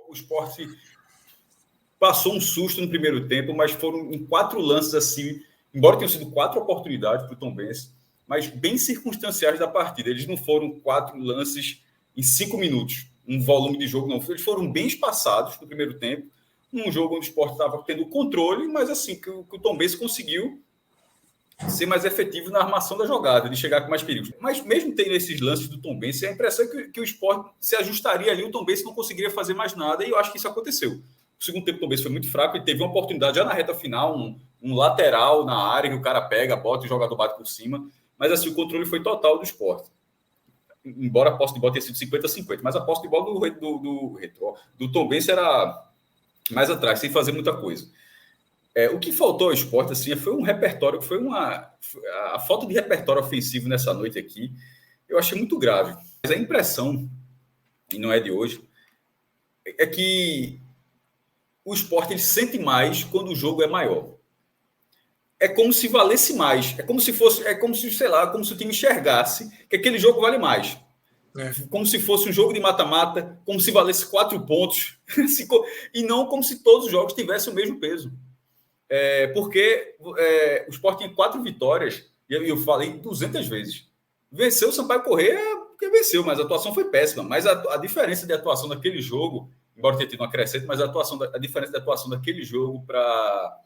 o Sport passou um susto no primeiro tempo, mas foram em 4 lances assim, embora tenham sido 4 oportunidades para o Tombense, mas bem circunstanciais da partida. Eles não foram 4 lances em 5 minutos, um volume de jogo, não. Eles foram bem espaçados no primeiro tempo, num jogo onde o Sport estava tendo controle, mas assim, que o Tombense conseguiu ser mais efetivo na armação da jogada, de chegar com mais perigos. Mas mesmo tendo esses lances do Tombense, a impressão é que o Sport se ajustaria ali, o Tombense não conseguiria fazer mais nada, e eu acho que isso aconteceu. O segundo tempo do Tombense foi muito fraco, e teve uma oportunidade já na reta final, um lateral na área, que o cara pega, bota e o jogador bate por cima, mas assim, o controle foi total do Sport. Embora a posse de bola tenha sido 50-50, mas a posse de bola do Tombense era mais atrás, sem fazer muita coisa. O que faltou ao Sport assim, foi um repertório, a falta de repertório ofensivo nessa noite aqui, eu achei muito grave. Mas a impressão, e não é de hoje, é que o Sport ele sente mais quando o jogo é maior. É como se valesse mais. É como se, sei lá, como se o time enxergasse que aquele jogo vale mais. Como se fosse um jogo de mata-mata, como se valesse 4 pontos, e não como se todos os jogos tivessem o mesmo peso. Porque o Sport tinha 4 vitórias, e eu falei 200 vezes. Venceu o Sampaio Corrêa porque venceu, mas a atuação foi péssima. Mas a diferença de atuação daquele jogo, embora tenha tido uma crescente, mas a diferença de atuação daquele jogo para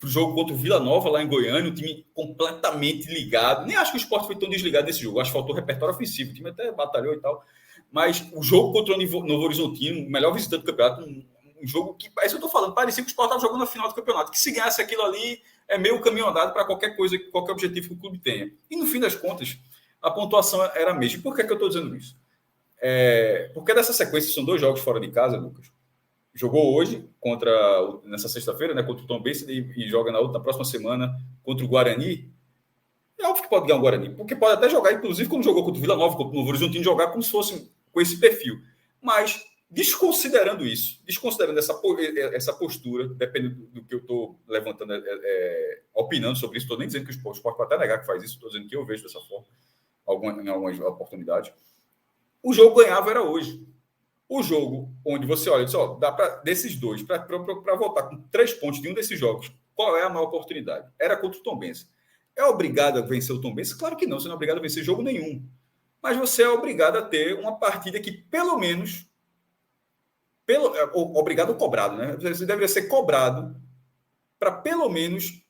o jogo contra o Vila Nova, lá em Goiânia, o time completamente ligado. Nem acho que o Sport foi tão desligado desse jogo. Acho que faltou repertório ofensivo. O time até batalhou e tal. Mas o jogo contra o Novo Horizontino, o melhor visitante do campeonato, um jogo que, é isso que eu estou falando, parecia que o Sport estava jogando na final do campeonato, que se ganhasse aquilo ali, é meio caminho andado para qualquer coisa, qualquer objetivo que o clube tenha. E no fim das contas, a pontuação era a mesma. Por que eu estou dizendo isso? Porque dessa sequência, são 2 jogos fora de casa, Lucas. Jogou hoje, nessa sexta-feira, né, contra o Tombense, e joga na próxima semana contra o Guarani. É óbvio que pode ganhar o Guarani, porque pode até jogar, inclusive, como jogou contra o Vila Nova, contra o Novo Horizontino, jogar como se fosse com esse perfil. Mas desconsiderando essa postura, dependendo do que eu estou levantando, opinando sobre isso, estou nem dizendo que o Sport pode até negar que faz isso, estou dizendo que eu vejo dessa forma, em algumas oportunidades. O jogo ganhava era hoje. O jogo onde você olha, dá desses dois, para voltar com 3 pontos de um desses jogos, qual é a maior oportunidade? Era contra o Tombense. É obrigado a vencer o Tombense? Claro que não, você não é obrigado a vencer jogo nenhum. Mas você é obrigado a ter uma partida que, pelo menos, obrigado ou cobrado, né? Você deveria ser cobrado para, pelo menos,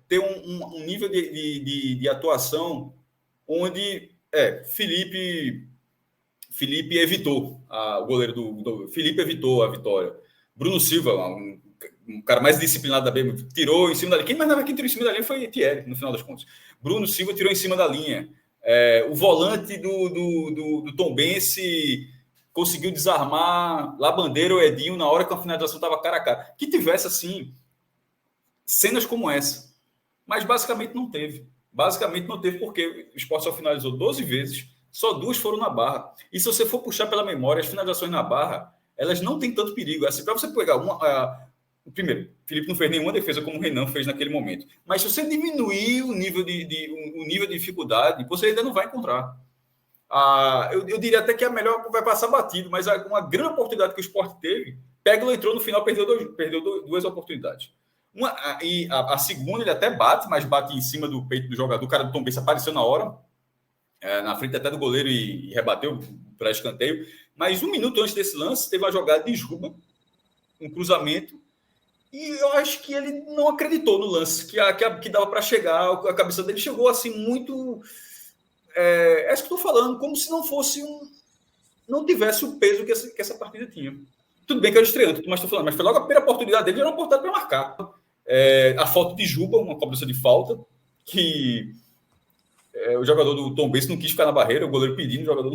ter um nível de atuação onde Felipe evitou, o goleiro Felipe evitou a vitória. Bruno Silva, um cara mais disciplinado da B, tirou em cima da linha. Quem tirou em cima da linha foi Thierry, no final das contas. Bruno Silva tirou em cima da linha. O volante do Tombense conseguiu desarmar Labandeira ou Edinho na hora que a finalização estava cara a cara. Que tivesse, assim, cenas como essa. Mas basicamente não teve. Porque o Sport só finalizou 12 vezes, só 2 foram na barra. E se você for puxar pela memória, as finalizações na barra, elas não têm tanto perigo. Assim, para você pegar primeiro, Felipe não fez nenhuma defesa como o Renan fez naquele momento. Mas se você diminuir o nível de dificuldade, você ainda não vai encontrar. Eu diria até que a melhor vai passar batido, mas uma grande oportunidade que o Sport teve, Peglo entrou no final, perdeu 2 oportunidades. A segunda ele até bate, mas bate em cima do peito do jogador. O cara do Tombense apareceu na hora, na frente até do goleiro e rebateu para escanteio. Mas 1 minuto antes desse lance, teve uma jogada de Juba, um cruzamento, e eu acho que ele não acreditou no lance, que dava para chegar. A cabeça dele chegou assim muito... É isso que eu estou falando, como se não fosse não tivesse o peso que essa partida tinha. Tudo bem que era estreante, mas estou falando, mas foi logo a primeira oportunidade dele, era uma oportunidade para marcar. A falta de Juba, uma cobrança de falta, que o jogador do Tombense não quis ficar na barreira, o goleiro pedindo, o jogador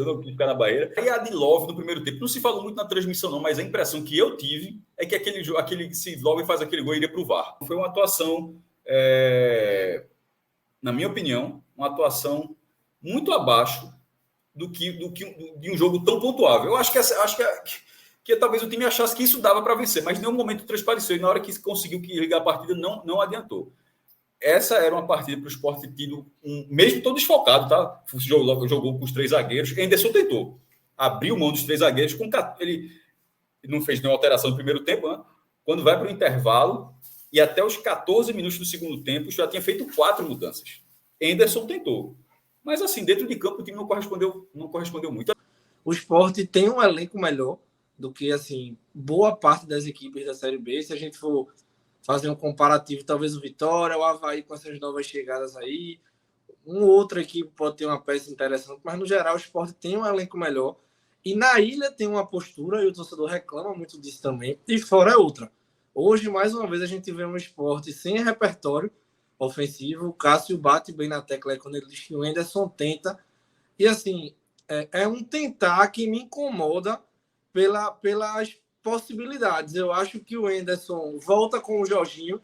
não quis ficar na barreira. E a de Love no primeiro tempo, não se falou muito na transmissão não, mas a impressão que eu tive é que se Love faz aquele gol, iria para o VAR. Foi uma atuação, na minha opinião, uma atuação muito abaixo de um jogo tão pontuável. Eu acho que talvez o time achasse que isso dava para vencer, mas em nenhum momento transpareceu, e na hora que conseguiu ligar a partida, não adiantou. Essa era uma partida para o Sport tido, mesmo todo desfalcado, tá? Jogou com os 3 zagueiros. Henderson tentou. abriu mão dos 3 zagueiros, ele não fez nenhuma alteração no primeiro tempo, né? Quando vai para o intervalo, e até os 14 minutos do segundo tempo, já tinha feito 4 mudanças. Henderson tentou. Mas, assim, dentro de campo, o time não correspondeu muito. O Sport tem um elenco melhor do que, assim, boa parte das equipes da Série B. Se a gente for fazer um comparativo, talvez o Vitória, o Avaí com essas novas chegadas aí, uma outra equipe pode ter uma peça interessante, mas no geral o Sport tem um elenco melhor. E na Ilha tem uma postura, e o torcedor reclama muito disso também, e fora é outra. Hoje, mais uma vez, a gente vê um Sport sem repertório ofensivo. O Cássio bate bem na tecla quando ele diz que o Henderson tenta. E assim, é um tentar que me incomoda pelas possibilidades. Eu acho que o Henderson volta com o Jorginho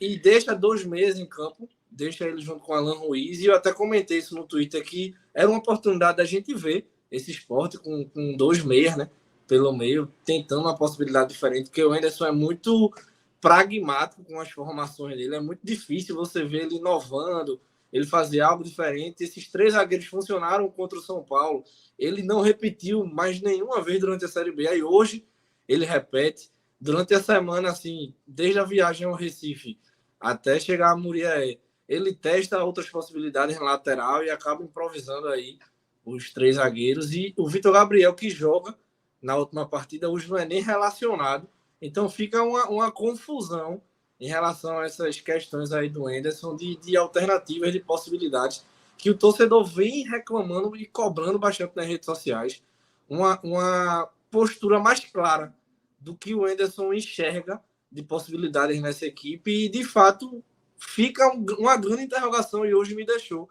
e deixa 2 meses em campo, deixa ele junto com o Alan Ruiz, e eu até comentei isso no Twitter, que era uma oportunidade da gente ver esse Sport com 2 meias, né, pelo meio, tentando uma possibilidade diferente, porque o Henderson é muito pragmático com as formações dele, é muito difícil você ver ele inovando, ele fazer algo diferente. Esses 3 zagueiros funcionaram contra o São Paulo, ele não repetiu mais nenhuma vez durante a Série B, aí hoje ele repete. Durante a semana, assim, desde a viagem ao Recife até chegar a Muriaé, ele testa outras possibilidades na lateral e acaba improvisando aí os 3 zagueiros. E o Vitor Gabriel, que joga na última partida, hoje não é nem relacionado. Então fica uma confusão em relação a essas questões aí do Henderson, de alternativas, de possibilidades, que o torcedor vem reclamando e cobrando bastante nas redes sociais. Uma postura mais clara do que o Henderson enxerga de possibilidades nessa equipe, e de fato fica uma grande interrogação, e hoje me deixou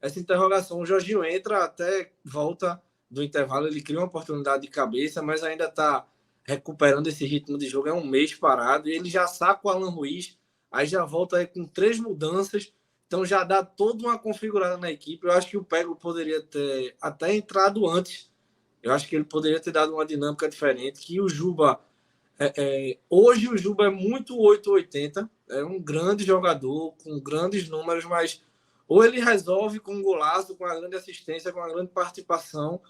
essa interrogação. O Jorginho entra, até volta do intervalo, ele cria uma oportunidade de cabeça, mas ainda está recuperando esse ritmo de jogo, é um mês parado, e ele já saca o Alan Ruiz, aí já volta aí com 3 mudanças, então já dá toda uma configurada na equipe. Eu acho que o Pego poderia ter até entrado antes, eu acho que ele poderia ter dado uma dinâmica diferente, que o Juba hoje o Juba é muito 880, é um grande jogador, com grandes números, mas ou ele resolve com um golaço, com a grande assistência, com a grande participação,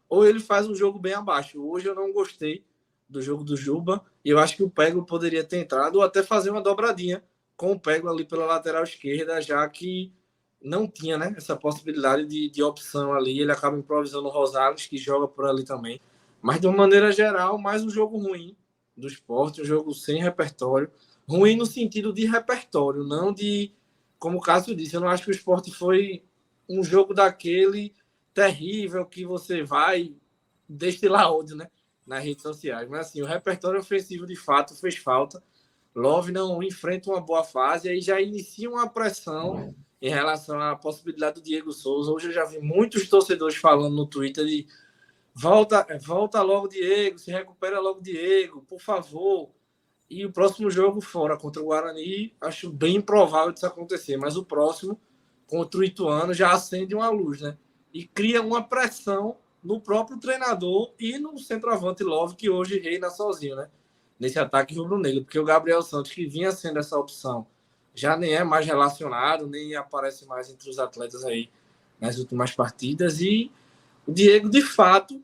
ou ele faz um jogo bem abaixo. Hoje eu não gostei do jogo do Juba, e eu acho que o Pego poderia ter entrado, ou até fazer uma dobradinha com o Pego ali pela lateral esquerda, já que não tinha, né, essa possibilidade de opção ali. Ele acaba improvisando o Rosales, que joga por ali também. Mas, de uma maneira geral, mais um jogo ruim do Sport, um jogo sem repertório. Ruim no sentido de repertório, não de, como o Cássio disse, eu não acho que o Sport foi um jogo daquele terrível que você vai destilar ódio, né, nas redes sociais. Mas assim, o repertório ofensivo de fato fez falta. Love não enfrenta uma boa fase, aí já inicia uma pressão em relação à possibilidade do Diego Souza. Hoje eu já vi muitos torcedores falando no Twitter de volta logo, Diego, se recupera logo, Diego, por favor. E o próximo jogo fora contra o Guarani, acho bem improvável disso acontecer, mas o próximo contra o Ituano já acende uma luz, né? E cria uma pressão no próprio treinador e no centroavante Love, que hoje reina sozinho, né, nesse ataque rubro-negro, porque o Gabriel Santos, que vinha sendo essa opção, já nem é mais relacionado, nem aparece mais entre os atletas aí nas últimas partidas. E o Diego, de fato,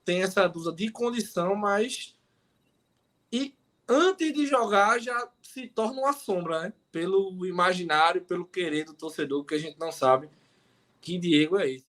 tem essa dúvida de condição, mas e antes de jogar já se torna uma sombra, né? Pelo imaginário, pelo querer do torcedor, que a gente não sabe que Diego é esse.